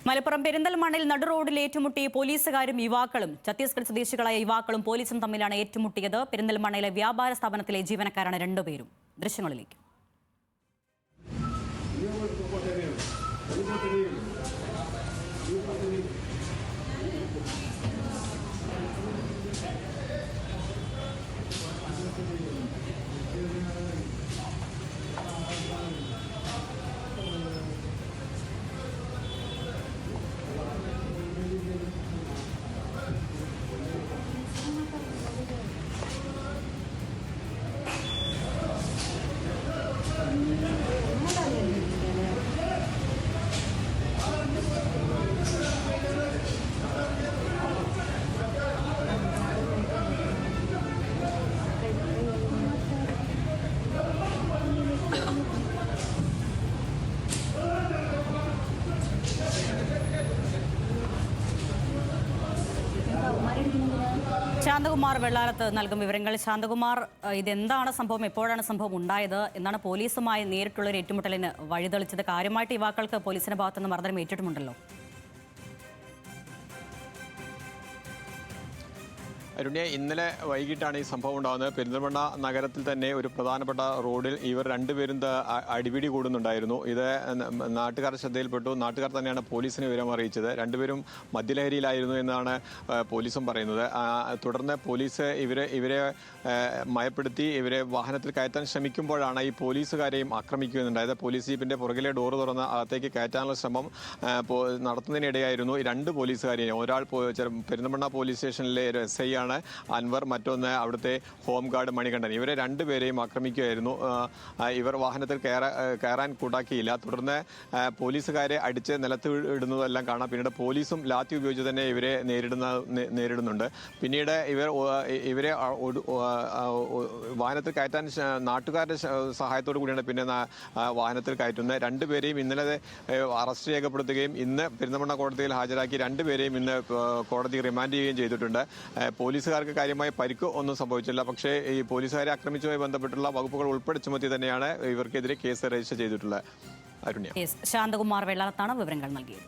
മലപ്പുറം പെരിന്തൽമണ്ണയിൽ നടുറോഡിൽ ഏറ്റുമുട്ടി പോലീസുകാരും യുവാക്കളും. ഛത്തീസ്ഗഡ് സ്വദേശികളായ യുവാക്കളും പോലീസും തമ്മിലാണ് ഏറ്റുമുട്ടിയത്. പെരിന്തൽമണ്ണയിലെ വ്യാപാര സ്ഥാപനത്തിലെ ജീവനക്കാരാണ് രണ്ടുപേരും. ദൃശ്യങ്ങളിലേക്ക്. ശാന്തകുമാർ വെള്ളാലത്ത് നൽകും വിവരങ്ങൾ. ശാന്തകുമാർ, ഇതെന്താണ് സംഭവം, എപ്പോഴാണ് സംഭവം ഉണ്ടായത്, എന്നാണ് പോലീസുമായി നേരിട്ടുള്ള ഒരു ഏറ്റുമുട്ടലിന് വഴിതെളിച്ചത്? കാര്യമായിട്ട് യുവാക്കൾക്ക് പോലീസിന്റെ ഭാഗത്തുനിന്ന് മർദ്ദനം ഏറ്റിട്ടുമുണ്ടല്ലോ. അരുണ്യ, ഇന്നലെ വൈകിട്ടാണ് ഈ സംഭവം ഉണ്ടാകുന്നത്. പെരിന്തൽമണ്ണ നഗരത്തിൽ തന്നെ ഒരു പ്രധാനപ്പെട്ട റോഡിൽ ഇവർ രണ്ടുപേരും അടിപിടി കൂടുന്നുണ്ടായിരുന്നു. ഇത് നാട്ടുകാരുടെ ശ്രദ്ധയിൽപ്പെട്ടു. നാട്ടുകാർ തന്നെയാണ് പോലീസിനെ വിവരം അറിയിച്ചത്. രണ്ടുപേരും മദ്യലഹരിയിലായിരുന്നു എന്നാണ് പോലീസും പറയുന്നത്. തുടർന്ന് പോലീസ് ഇവരെ മയപ്പെടുത്തി ഇവരെ വാഹനത്തിൽ കയറ്റാൻ ശ്രമിക്കുമ്പോഴാണ് ഈ പോലീസുകാരെയും ആക്രമിക്കുകയുണ്ടായത്. പോലീസ് ജീപ്പിന്റെ പുറകിലെ ഡോറ് തുറന്ന് അകത്തേക്ക് കയറ്റാനുള്ള ശ്രമം നടത്തുന്നതിനിടെയായിരുന്നു ഈ രണ്ട് പോലീസുകാരെയും. ഒരാൾ പെരിന്തൽമണ്ണ പോലീസ് സ്റ്റേഷനിലെ SI ആണ് അൻവർ, മറ്റൊന്ന് അവിടുത്തെ ഹോം ഗാർഡ് മണികണ്ഠൻ. ഇവരെ രണ്ടുപേരെയും ആക്രമിക്കുകയായിരുന്നു. ഇവർ വാഹനത്തിൽ കയറാൻ കൂട്ടാക്കിയില്ല. തുടർന്ന് പോലീസുകാരെ അടിച്ച് നിലത്ത് ഇടുന്നതെല്ലാം കാണാം. പിന്നീട് പോലീസും ലാത്തി ഉപയോഗിച്ച് തന്നെ ഇവരെ നേരിടുന്നുണ്ട്. പിന്നീട് ഇവരെ വാഹനത്തിൽ കയറ്റാൻ നാട്ടുകാരുടെ സഹായത്തോടു കൂടിയാണ് പിന്നെ വാഹനത്തിൽ കയറ്റുന്നത്. രണ്ടുപേരെയും ഇന്നലെ അറസ്റ്റ് രേഖപ്പെടുത്തുകയും ഇന്ന് പെരിന്തൽമണ്ണ കോടതിയിൽ ഹാജരാക്കി രണ്ടുപേരെയും ഇന്ന് കോടതി റിമാൻഡ് ചെയ്യുകയും ചെയ്തിട്ടുണ്ട്. പോലീസുകാർക്ക് കാര്യമായ പരിക്ക് ഒന്നും സംഭവിച്ചില്ല. പക്ഷേ ഈ പോലീസുകാരെ ആക്രമിച്ചതുമായി ബന്ധപ്പെട്ടുള്ള വകുപ്പുകൾ ഉൾപ്പെടെ ചുമത്തി തന്നെയാണ് ഇവർക്കെതിരെ കേസ് രജിസ്റ്റർ ചെയ്തിട്ടുള്ളത്. അരുണ്യ. ശാന്തകുമാർ വെള്ളാലത്താണ് വിവരങ്ങൾ നൽകിയത്.